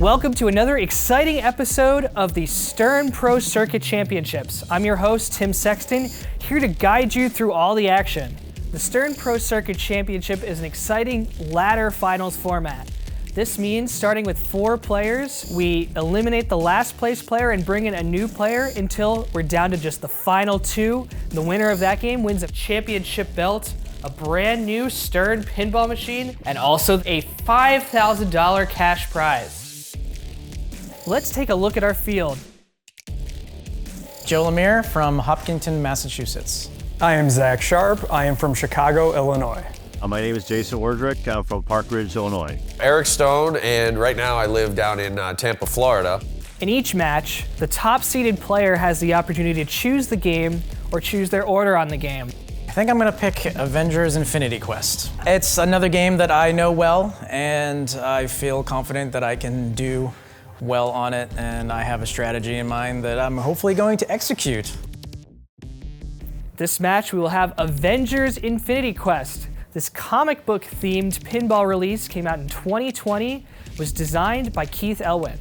Welcome to another exciting episode of the Stern Pro Circuit Championships. I'm your host, Tim Sexton, here to guide you through all the action. The Stern Pro Circuit Championship is an exciting ladder finals format. This means starting with 4 players, we eliminate the last place player and bring in a new player until we're down to just the final 2. The winner of that game wins a championship belt, a brand new Stern pinball machine, and also a $5,000 cash prize. Let's take a look at our field. Joe Lemire from Hopkinton, Massachusetts. I am Zach Sharp. I am from Chicago, Illinois. My name is Jason Wardrick. I'm from Park Ridge, Illinois. Eric Stone, and right now I live down in Tampa, Florida. In each match, the top-seeded player has the opportunity to choose the game or choose their order on the game. I think I'm gonna pick Avengers Infinity Quest. It's another game that I know well, and I feel confident that I can do well on it, and I have a strategy in mind that I'm hopefully going to execute. This match, we will have Avengers Infinity Quest. This comic book themed pinball release came out in 2020, was designed by Keith Elwin.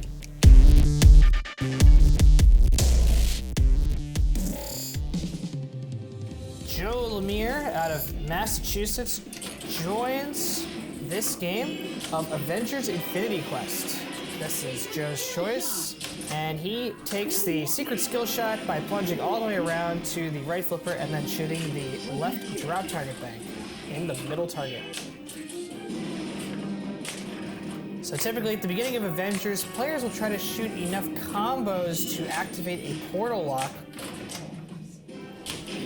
Joe Lemire out of Massachusetts joins this game of Avengers Infinity Quest. This is Joe's choice, and he takes the secret skill shot by plunging all the way around to the right flipper and then shooting the left drop target bank in the middle target. So typically at the beginning of Avengers, players will try to shoot enough combos to activate a portal lock.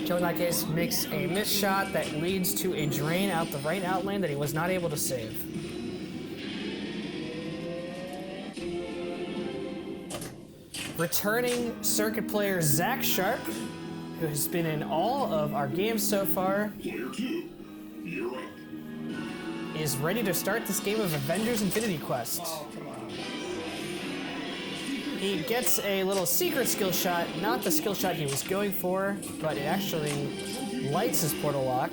Joe in that case makes a missed shot that leads to a drain out the right out lane that he was not able to save. Returning circuit player Zach Sharp, who has been in all of our games so far, is ready to start this game of Avengers Infinity Quest. He gets a little secret skill shot, not the skill shot he was going for, but it actually lights his portal lock.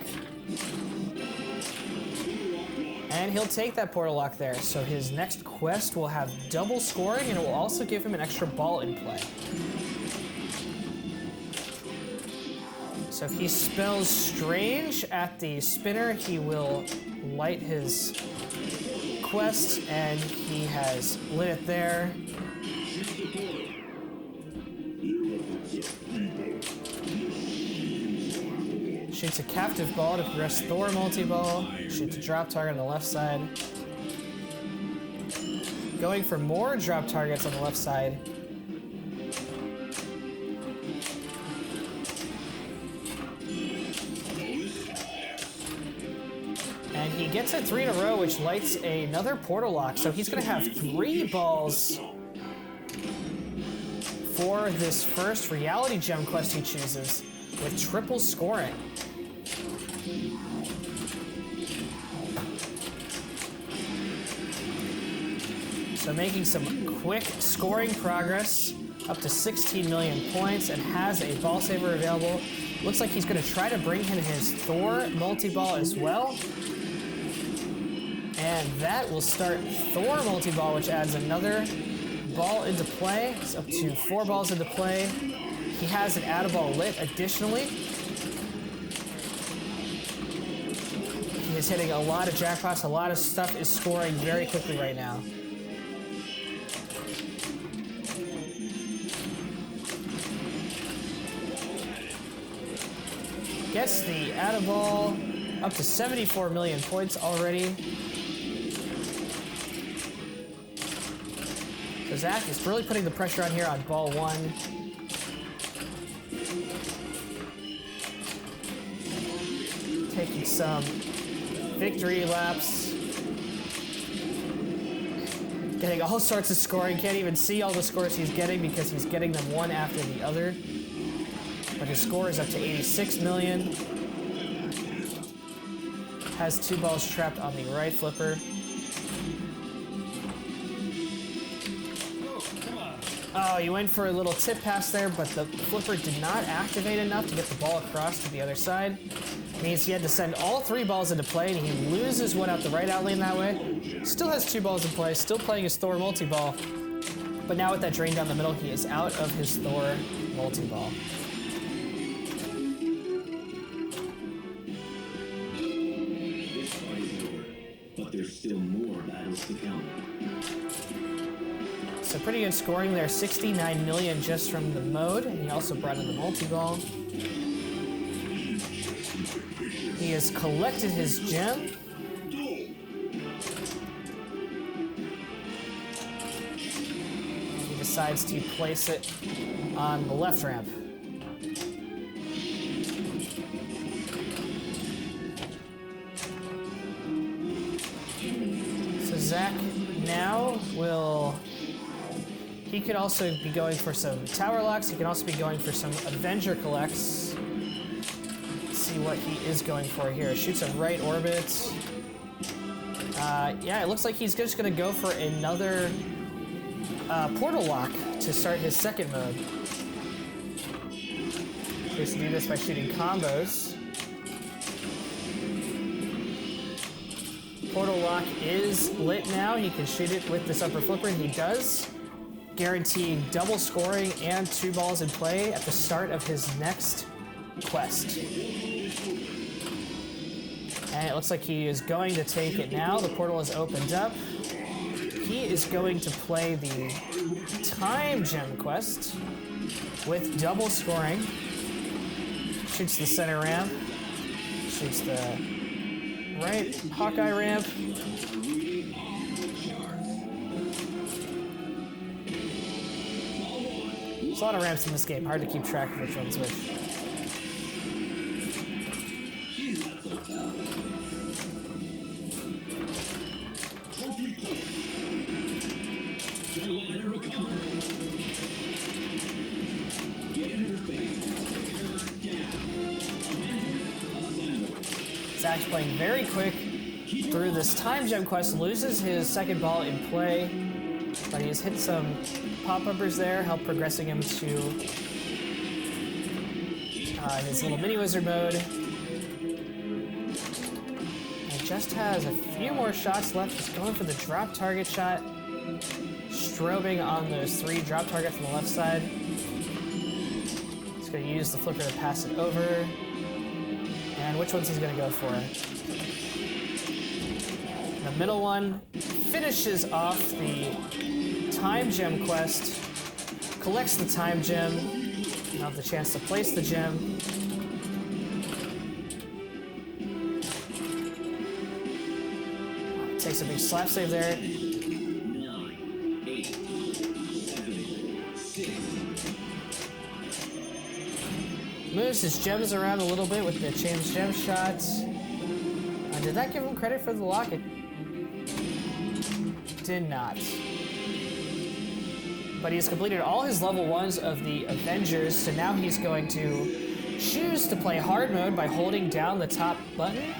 And he'll take that portal lock there, so his next quest will have double scoring, and it will also give him an extra ball in play. So if he spells strange at the spinner, he will light his quest, and he has lit it there. Shoots a captive ball to progress Thor multi-ball. Shoots a drop target on the left side. Going for more drop targets on the left side. And he gets it 3 in a row, which lights another portal lock. So he's gonna have 3 balls for this first reality gem quest he chooses, with triple scoring. So making some quick scoring progress, up to 16 million points, and has a ball saver available. Looks like he's gonna try to bring in his Thor multi-ball as well. And that will start Thor multi-ball, which adds another ball into play. It's up to 4 balls into play. He has an add-a-ball lit additionally. He is hitting a lot of jackpots, a lot of stuff is scoring very quickly right now. Gets the add-a-ball up to 74 million points already. So Zach is really putting the pressure on here on ball 1. Taking some victory laps. Getting all sorts of scoring. Can't even see all the scores he's getting because he's getting them one after the other. But his score is up to 86 million. Has 2 balls trapped on the right flipper. Oh, you went for a little tip pass there, but the flipper did not activate enough to get the ball across to the other side. Means he had to send all 3 balls into play, and he loses one out the right out lane that way. Still has 2 balls in play, still playing his Thor multi-ball. But now with that drain down the middle, he is out of his Thor multi-ball. But there's still more battles to come. So pretty good scoring there, 69 million just from the mode, and he also brought in the multi-ball. He has collected his gem. He decides to place it on the left ramp. So Zach now will... He could also be going for some tower locks. He can also be going for some Avenger collects. Let's see what he is going for here. Shoots a right orbit. Yeah, it looks like he's just going to go for another portal lock to start his second mode. He has to do this by shooting combos. Portal lock is lit now. He can shoot it with this upper flipper, and he does. Guaranteeing double scoring and 2 balls in play at the start of his next quest. And it looks like he is going to take it now. The portal is opened up. He is going to play the time gem quest with double scoring. Shoots the center ramp. Shoots the right Hawkeye ramp. There's a lot of ramps in this game. Hard to keep track of which one's which. Zach's playing very quick through this time gem quest, loses his second ball in play, but he has hit some pop-uppers there, help progressing him to his little mini wizard mode. And just has a few more shots left. He's going for the drop target shot, strobing on those 3 drop targets on the left side. He's going to use the flipper to pass it over. And which ones he's going to go for? The middle one finishes off the time gem quest, collects the time gem, and have the chance to place the gem. Takes a big slap save there. 9, 8, 7, 6. Moves his gems around a little bit with the change gem shots. Did that give him credit for the lock? It did not. But he's completed all his level 1s of the Avengers, so now he's going to choose to play hard mode by holding down the top button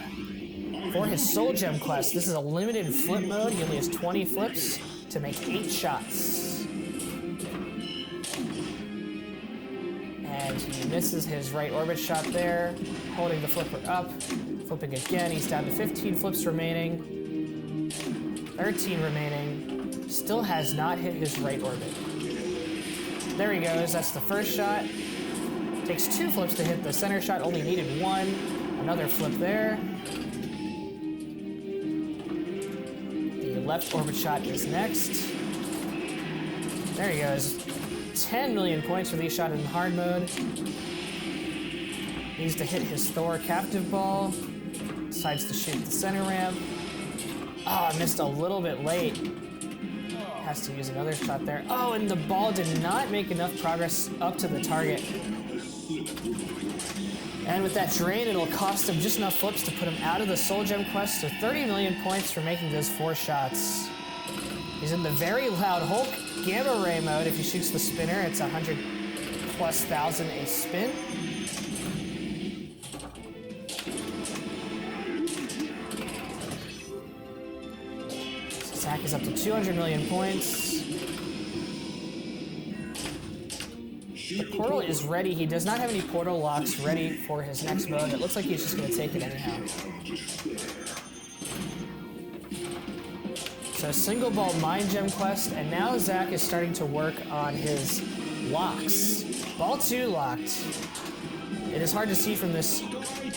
for his soul gem quest. This is a limited flip mode. He only has 20 flips to make 8 shots. And he misses his right orbit shot there, holding the flipper up, flipping again. He's down to 15 flips remaining, 13 remaining. Still has not hit his right orbit. There he goes, that's the first shot. Takes 2 flips to hit the center shot, only needed 1. Another flip there. The left orbit shot is next. There he goes. 10 million points for these shot in hard mode. Needs to hit his Thor captive ball. Decides to shoot the center ramp. Oh, missed a little bit late. Has to use another shot there. Oh, and the ball did not make enough progress up to the target. And with that drain, it'll cost him just enough flips to put him out of the Soul Gem quest, so 30 million points for making those 4 shots. He's in the very loud Hulk Gamma Ray mode. If he shoots the spinner, it's 100,000+ a spin. Zach is up to 200 million points. The portal is ready. He does not have any portal locks ready for his next mode. It looks like he's just going to take it anyhow. So single ball mind gem quest, and now Zach is starting to work on his locks. Ball 2 locked. It is hard to see from this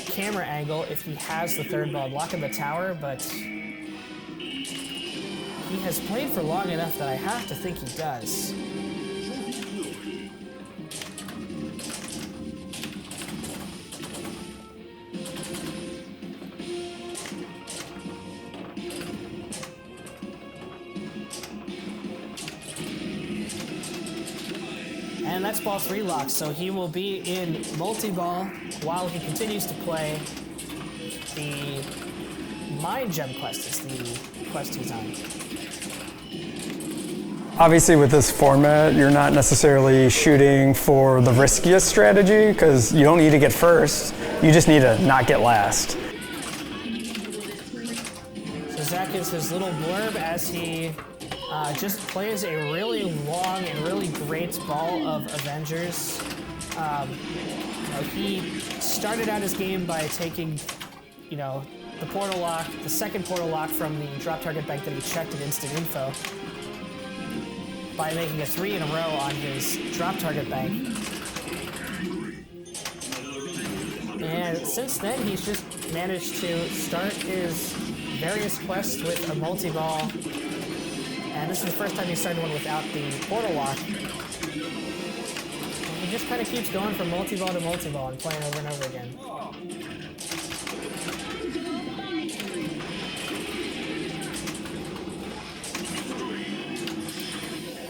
camera angle if he has the third ball lock in the tower, but he has played for long enough that I have to think he does. And that's ball 3 locked, so he will be in multi-ball while he continues to play the Mind Gem quest is the quest he's on. Obviously with this format, you're not necessarily shooting for the riskiest strategy because you don't need to get first, you just need to not get last. So Zach gives his little blurb as he just plays a really long and really great ball of Avengers. He started out his game by taking, the portal lock, the second portal lock from the drop target bank that he checked at Instant Info by making a 3 in a row on his drop target bank. And since then, he's just managed to start his various quests with a multi-ball. And this is the first time he started one without the portal lock. And he just kind of keeps going from multi-ball to multi-ball and playing over and over again.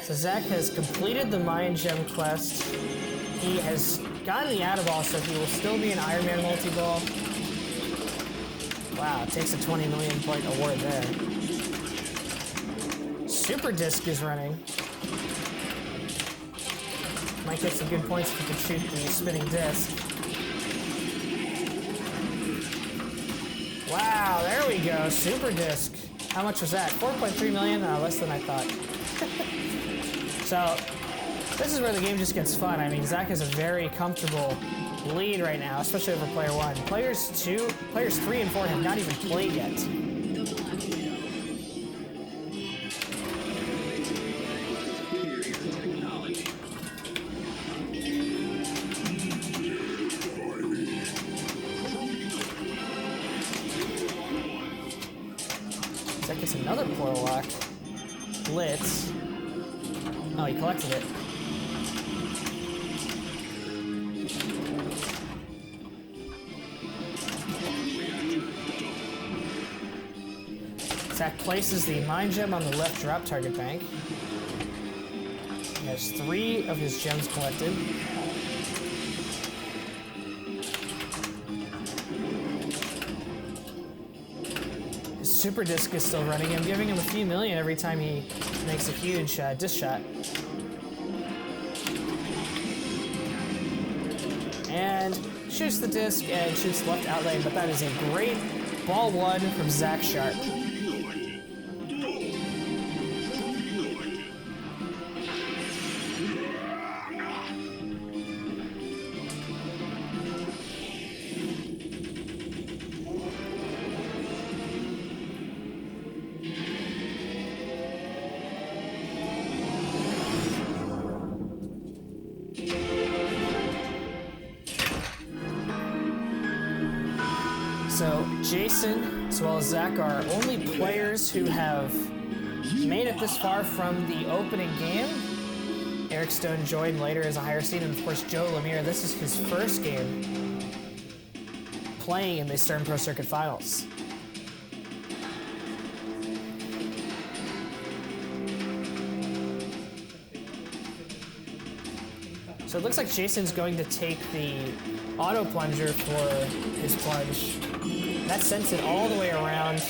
So Zach has completed the Mind Gem quest. He has gotten the Add-A-Ball, so he will still be an Iron Man multi-ball. Wow, it takes a 20 million point award there. Super Disc is running. Might get some good points if he can shoot the spinning disc. Wow, there we go, Super Disc. How much was that? 4.3 million? Less than I thought. So, this is where the game just gets fun. I mean, Zach has a very comfortable lead right now, especially over player 1. Players 3 and 4 have not even played yet. Zach gets another portal lock. Blitz. Oh, he collected it. Zach places the Mind Gem on the left drop target bank. He has 3 of his gems collected. His Super Disc is still running. I'm giving him a few million every time he makes a huge disc shot. And shoots the disc and shoots left out lane, but that is a great ball 1 from Zach Sharp. So Jason, as well as Zach, are only players who have made it this far from the opening game. Eric Stone joined later as a higher seed, and of course Joe Lemire, this is his first game playing in the Stern Pro Circuit Finals. So it looks like Jason's going to take the auto plunger for his plunge. That sends it all the way around.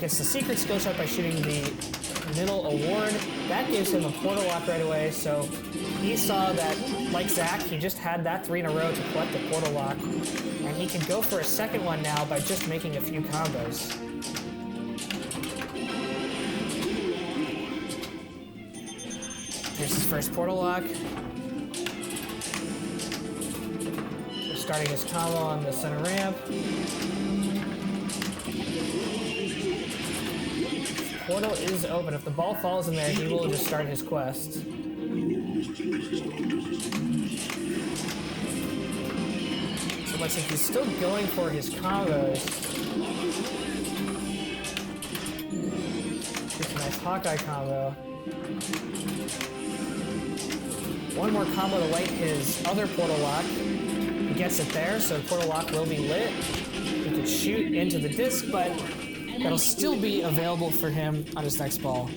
Gets the secret skill shot by shooting the middle award. That gives him a portal lock right away, so he saw that, like Zach, he just had that 3 in a row to collect the portal lock, and he can go for a second one now by just making a few combos. Here's his first portal lock. So starting his combo on the center ramp. Portal is open. If the ball falls in there, he will just start his quest. So looks like he's still going for his combos. Here's a nice Hawkeye combo. One more combo to light his other portal lock. He gets it there, so the portal lock will be lit. He can shoot into the disc, but that'll still be available for him on his next ball.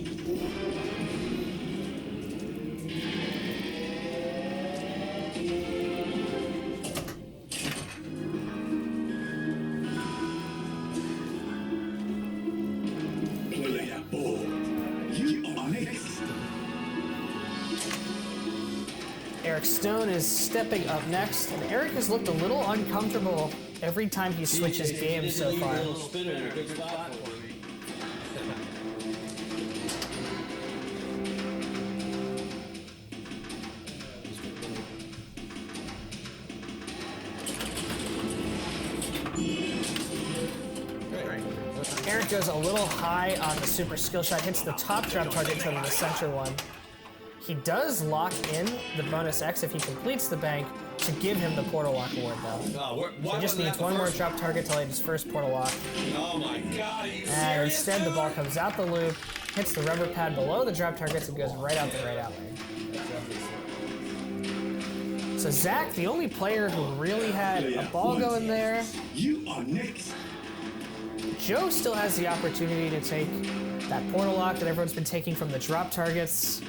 Play that ball. You are next. Eric Stone is stepping up next, and Eric has looked a little uncomfortable every time he switches games so far. Eric goes a little high on the super skill shot, hits the top drop target instead of the center one. He does lock in the bonus X if he completes the bank to give him the portal lock award though. He just needs one more drop target to light his first portal lock. Oh my god, are you And instead the ball comes out the loop, hits the rubber pad below the drop targets and goes right out the right out lane. So Zach, the only player who really had a ball going there. You are next. Joe still has the opportunity to take that portal lock that everyone's been taking from the drop targets.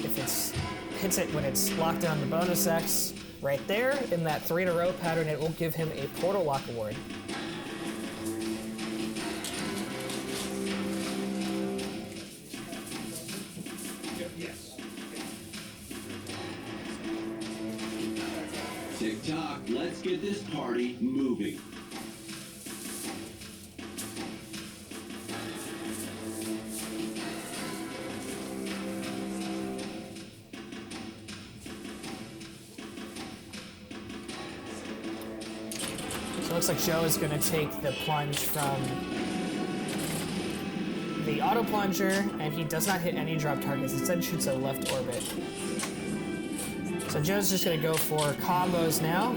If it's hits it when it's locked on the bonus X right there in that 3 in a row pattern, it will give him a portal lock award. TikTok, let's get this party moving. So it looks like Joe is going to take the plunge from the auto plunger, and he does not hit any drop targets. Instead shoots a left orbit. So Joe's just going to go for combos now.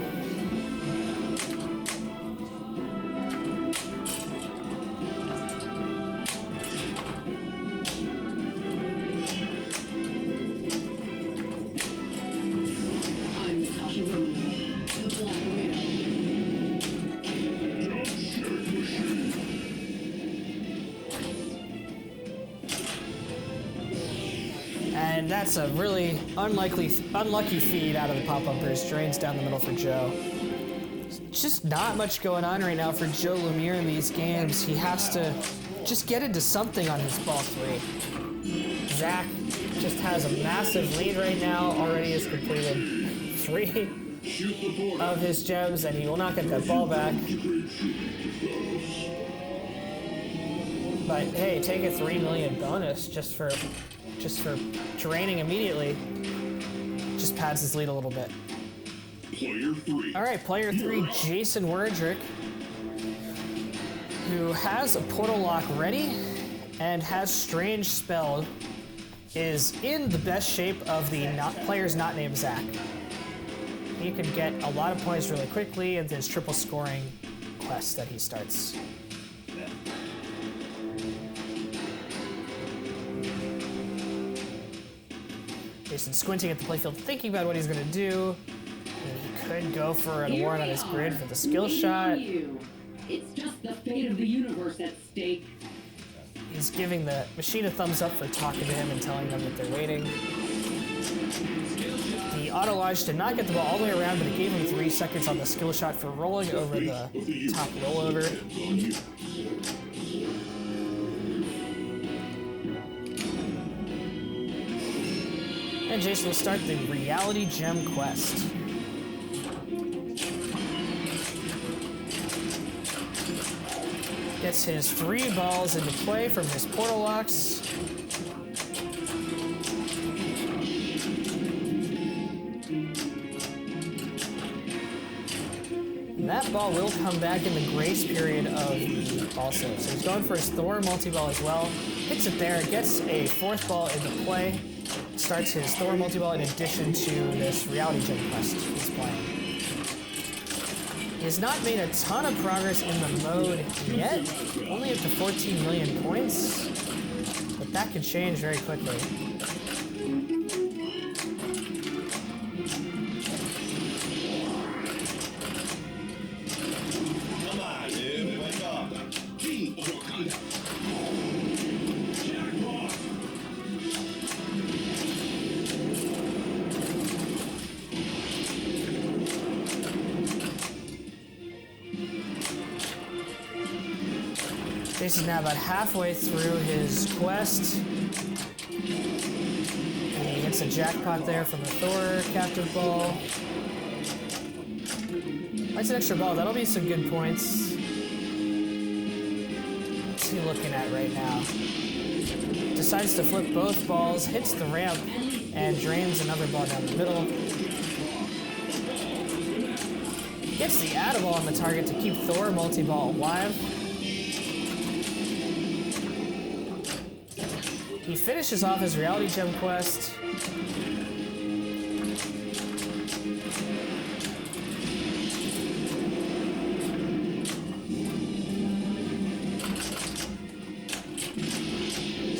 And that's a really unlucky feed out of the pop bumpers. Drains down the middle for Joe. Just not much going on right now for Joe Lemire in these games. He has to just get into something on his ball 3. Zach just has a massive lead right now. Already has completed 3 of his gems, and he will not get that ball back. But hey, take a 3 million bonus just for draining immediately. Just pads his lead a little bit. Player 3. All right, player 3, Jason Werdrick, who has a portal lock ready and has Strange spelled, is in the best shape of the players not named Zach. He could get a lot of points really quickly into his triple scoring quest that he starts. Jason squinting at the playfield, thinking about what he's going to do. And he could go for an award on his grid for the skill shot. It's just the fate of the universe at stake. He's giving the machine a thumbs up for talking to him and telling them that they're waiting. The auto launch did not get the ball all the way around, but it gave him 3 seconds on the skill shot for rolling over the top rollover. And Jason will start the Reality Gem quest. Get gets his 3 balls into play from his portal locks. And that ball will come back in the grace period of the ball save. So he's going for his Thor multi-ball as well. Hits it there, gets a 4th ball into play. Starts his Thor multi-ball in addition to this reality gem quest he's playing. He has not made a ton of progress in the mode yet, only up to 14 million points, but that could change very quickly. Come on, dude. Wake up. King of Wakanda. Jackpot. Jason's now about halfway through his quest. And he gets a jackpot there from the Thor captive ball. That's an extra ball. That'll be some good points. What's he looking at right now? Decides to flip both balls, hits the ramp, and drains another ball down the middle. Gets the add-a-ball on the target to keep Thor multi-ball alive. He finishes off his reality gem quest.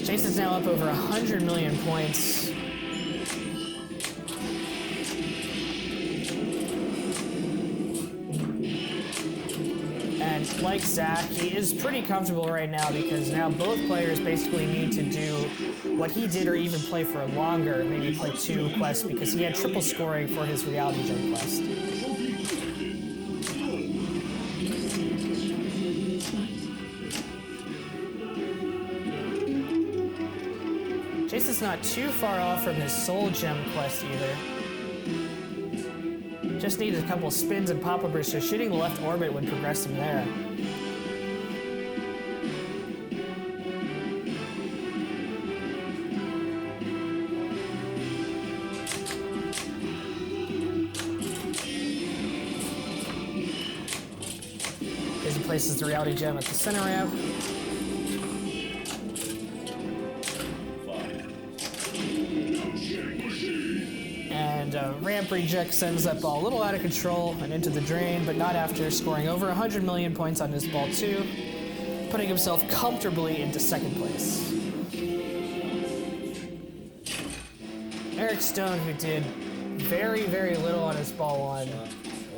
Jason's now up over 100 million points. And like Zach, he is pretty comfortable right now because now both players basically need to do what he did or even play for longer, maybe play 2 quests because he had triple scoring for his reality gem quest. Jason's not too far off from his soul gem quest either. Just needs a couple spins and pop-uppers, so shooting the left orbit would progress him there. As he places the reality gem at the center ramp. And ramp reject sends that ball a little out of control and into the drain, but not after scoring over 100 million points on this ball too, putting himself comfortably into 2nd place. Eric Stone, who did very, very little on his ball 1,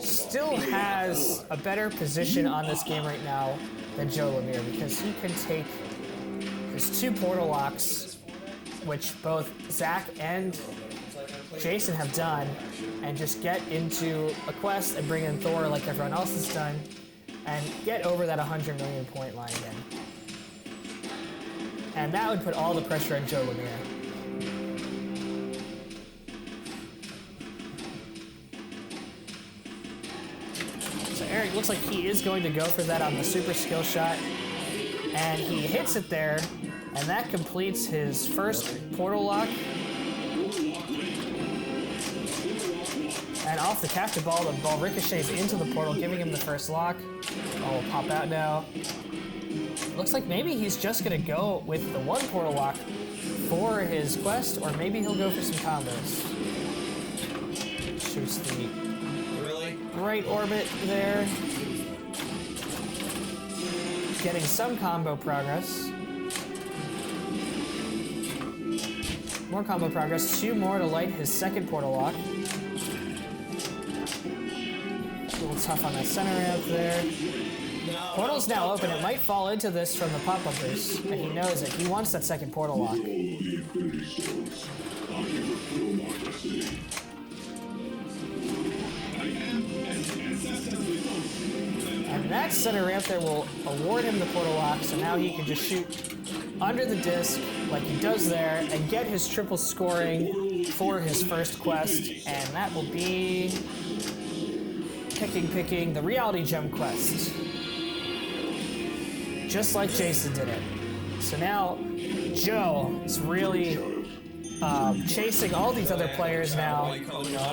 still has a better position on this game right now than Joe Lemire because he can take his 2 portal locks, which both Zach and Jason have done, and just get into a quest and bring in Thor like everyone else has done, and get over that 100 million point line again. And that would put all the pressure on Joe Lemire. So Eric looks like he is going to go for that on the super skill shot, and he hits it there, and that completes his first portal lock. And off the captive ball, the ball ricochets into the portal, giving him the first lock. Ball will pop out now. Looks like maybe he's just gonna go with the 1 portal lock for his quest, or maybe he'll go for some combos. Shoots the right orbit there. Getting some combo progress. More combo progress, 2 more to light his 2nd portal lock. A little tough on that center ramp there. Portal's now open. It might fall into this from the pop-uppers, and he knows it. He wants that 2nd portal lock. And that center ramp there will award him the portal lock, so now he can just shoot under the disc like he does there and get his triple scoring for his first quest, and that will be picking the reality gem quest. just like Jason did it. So now Joe is really chasing all these other players now.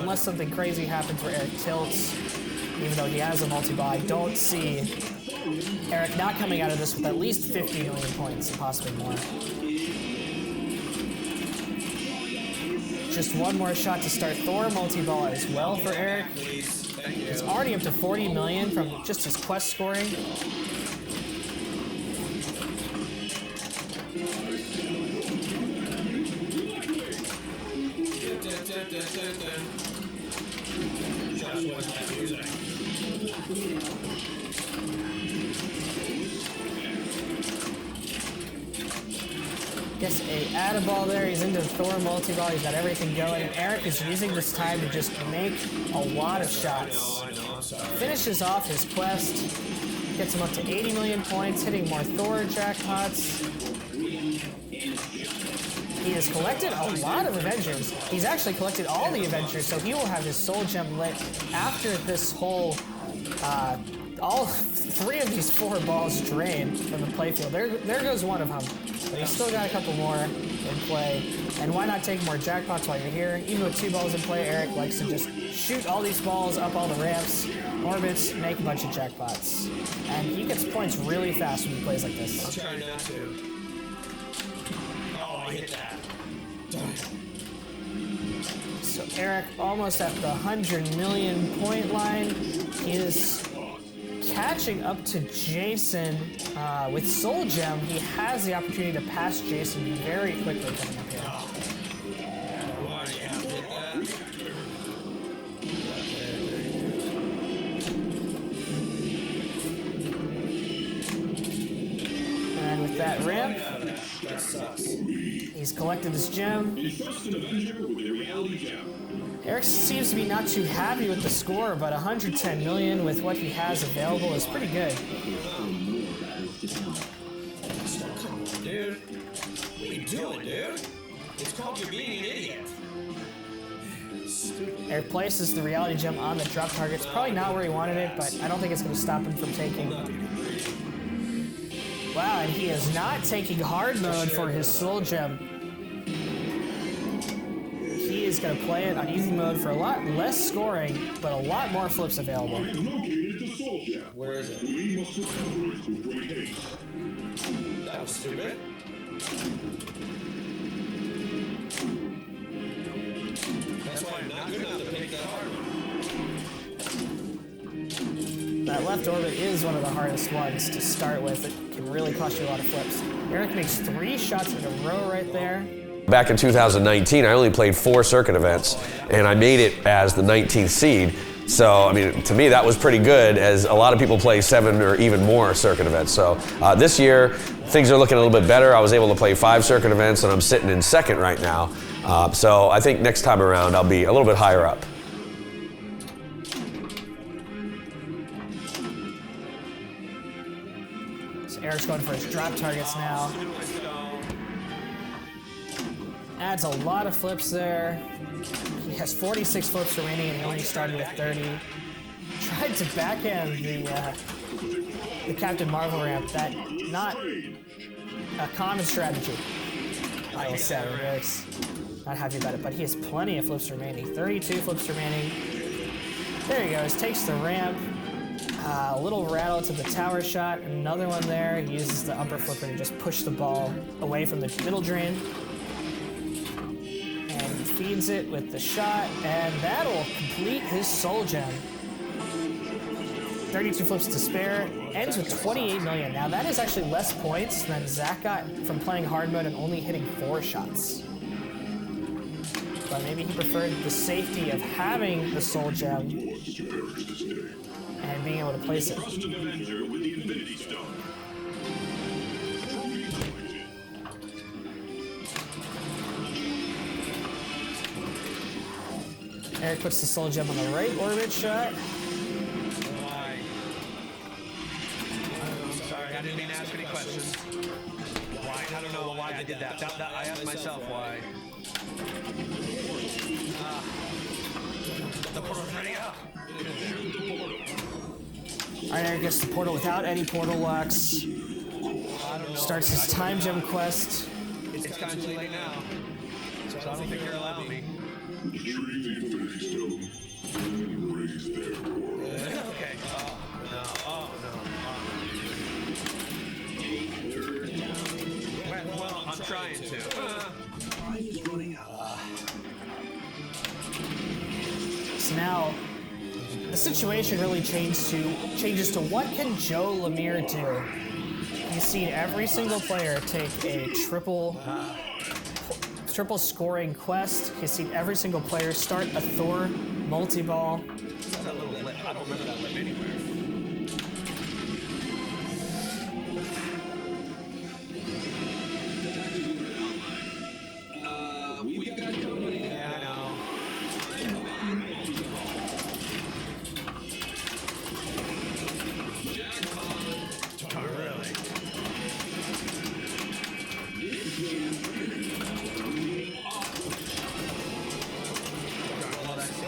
Unless something crazy happens where Eric tilts, even though he has a multi-ball, I don't see Eric not coming out of this with at least 50 million points, and possibly more. Just one more shot to start Thor multi-ball as well for Eric. He's already up to 40 million from just his quest scoring. Gets a add a ball there. He's into Thor multi-ball. He's got everything going. Eric is using this time to just make a lot of shots. Finishes off his quest. Gets him up to 80 million points, hitting more Thor jackpots. He has collected a lot of Avengers. He's actually collected all the Avengers, so he will have his soul gem lit after this whole, all 3 of these 4 balls drain from the playfield. There goes one of them. But he's still got a couple more in play. And why not take more jackpots while you're here? Even with 2 balls in play, Eric likes to just shoot all these balls up all the ramps, orbits, make a bunch of jackpots. And he gets points really fast when he plays like this. I'll try not to. Oh, I hit that. So Eric almost at the 100 million point line. He is catching up to Jason with Soul Gem. He has the opportunity to pass Jason very quickly coming up here. And with that ramp, he's collected his gem. Eric seems to be not too happy with the score, but 110 million with what he has available is pretty good. Dude, what are you doing, dude? It's called you being an idiot. Eric places the reality gem on the drop target. It's probably not where he wanted it, but I don't think it's going to stop him from taking. Wow, and he is not taking hard mode for his soul gem. He is going to play it on easy mode for a lot less scoring, but a lot more flips available. Where is it? That was stupid. That's why I'm not good enough to pick that hard one. That left orbit is one of the hardest ones to start with. It can really cost you a lot of flips. Eric makes 3 shots in a row right there. Back in 2019, I only played 4 circuit events, and I made it as the 19th seed. So, I mean, to me, that was pretty good, as a lot of people play 7 or even more circuit events. So, this year, things are looking a little bit better. I was able to play 5 circuit events, and I'm sitting in 2nd right now. So, I think next time around, I'll be a little bit higher up. So, Eric's going for his drop targets now. Adds a lot of flips there. He has 46 flips remaining and he only started with 30. Tried to backhand the Captain Marvel ramp. That not a common strategy. I will say, Eric's not happy about it, but he has plenty of flips remaining. 32 flips remaining. There he goes, takes the ramp. A little rattle to the tower shot. Another one there. He uses the upper flipper to just push the ball away from the middle drain. Feeds it with the shot, and that'll complete his soul gem. 32 flips to spare, ends with 28 million. Now that is actually less points than Zach got from playing hard mode and only hitting 4 shots. But maybe he preferred the safety of having the soul gem and being able to place it. Eric puts the soul gem on the right orbit shot. Why? I'm sorry, I didn't mean to ask any questions. Why? I don't know why I did that. I asked myself why. The portal's ready up. Alright, Eric gets the portal without any portal locks. Starts his time gem quest. It's kind of too late now. So I don't think you're allowing me. Okay. Oh no. Well, I'm trying to. So now, the situation really changes to what can Joe Lemire do? He's seen every single player take a triple scoring quest. He's seen every single player start a Thor multi-ball. That little lip. I don't remember that lip anywhere. We got company. Yeah, I know. Oh, really?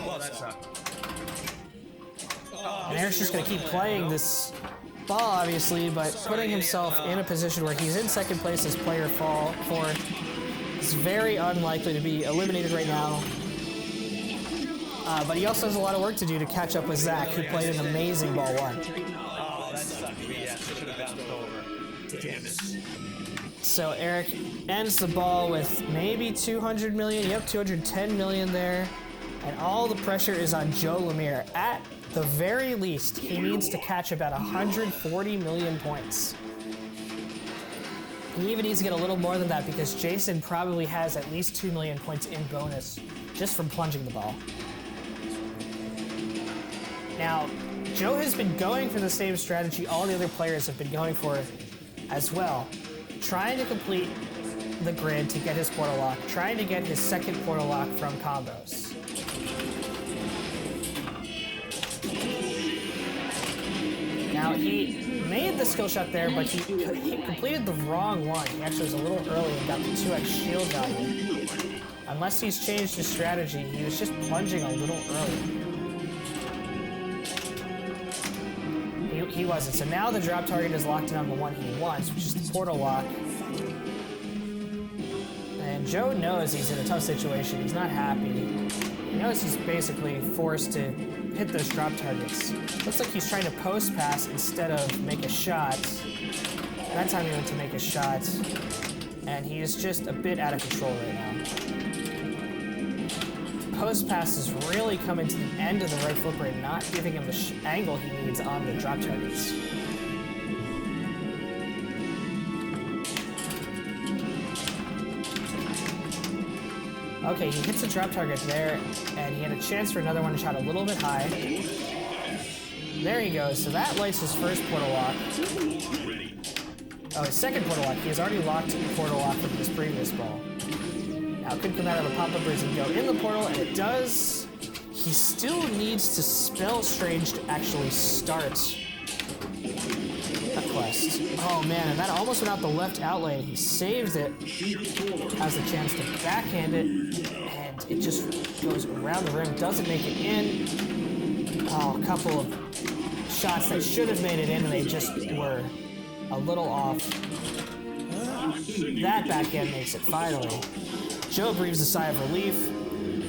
Well, that sucked. And Eric's just going to keep playing this ball, obviously, but putting himself in a position where he's in second place as player 4. He's very unlikely to be eliminated right now. But he also has a lot of work to do to catch up with Zach, who played an amazing ball 1. Oh, that sucked. Yeah, should have bounced over. Damn it. So Eric ends the ball with maybe 200 million. Yep, 210 million there. And all the pressure is on Joe Lemire. At the very least, he needs to catch about 140 million points. He even needs to get a little more than that because Jason probably has at least 2 million points in bonus just from plunging the ball. Now, Joe has been going for the same strategy all the other players have been going for as well. Trying to complete the grid to get his portal lock, trying to get his second portal lock from combos. Now, he made the skill shot there, but he completed the wrong one. He actually was a little early and got the 2x shield value. Unless he's changed his strategy, he was just plunging a little early. He wasn't. So now the drop target is locked in on the one he wants, which is the portal lock. And Joe knows he's in a tough situation. He's not happy. He knows he's basically forced to hit those drop targets. Looks like he's trying to post pass instead of make a shot. That time he went to make a shot, and he is just a bit out of control right now. Post pass is really coming to the end of the right flipper and not giving him the angle he needs on the drop targets. Okay, he hits the drop target there, and he had a chance for another one shot a little bit high. There he goes, so that lights his first portal lock. Oh, his second portal lock. He has already locked the portal lock from his previous ball. Now it could come out of a pop-up bridge and go in the portal, and it does. He still needs to spell Strange to actually start a quest. Oh man, and that almost went out the left outlane. He saved it, has a chance to backhand it, and it just goes around the rim, doesn't make it in. Oh, a couple of shots that should have made it in, and they just were a little off. That backhand makes it finally. Joe breathes a sigh of relief,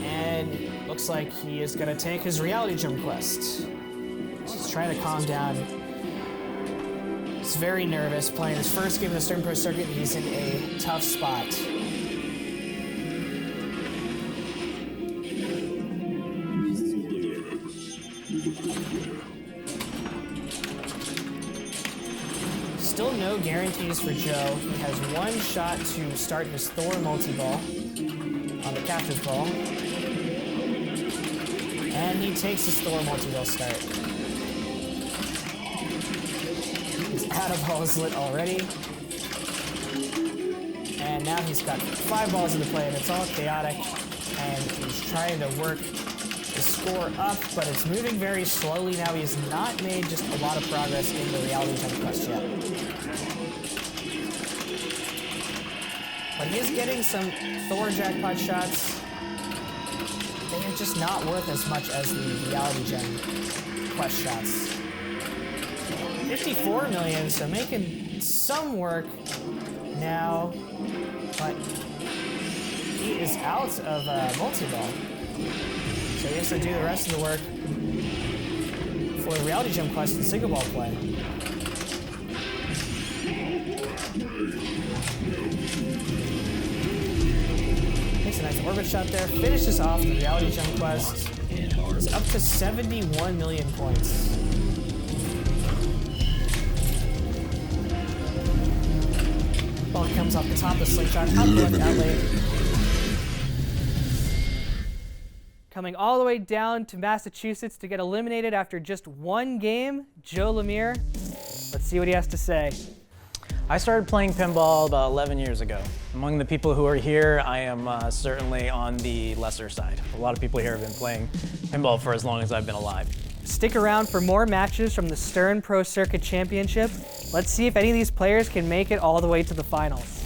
and looks like he is going to take his reality gem quest. He's trying to calm down. He's very nervous, playing his first game in the Stern Pro Circuit. He's in a tough spot. Still no guarantees for Joe. He has one shot to start his Thor multi-ball on the captain's ball. And he takes his Thor multi-ball start. His out of balls lit already. And now he's got 5 balls into play, and it's all chaotic. And he's trying to work the score up, but it's moving very slowly now. He has not made just a lot of progress in the reality gem quest yet. But he is getting some Thor jackpot shots. They are just not worth as much as the reality gem quest shots. 54 million, so making some work now, but he is out of multi-ball. So he has to do the rest of the work for the reality jump quest and single ball play. Takes a nice orbit shot there, finishes off the reality jump quest. It's up to 71 million points. Ball comes off the top of the slingshot, out the left outlane. Coming all the way down to Massachusetts to get eliminated after just one game, Joe Lemire. Let's see what he has to say. I started playing pinball about 11 years ago. Among the people who are here, I am certainly on the lesser side. A lot of people here have been playing pinball for as long as I've been alive. Stick around for more matches from the Stern Pro Circuit Championship. Let's see if any of these players can make it all the way to the finals.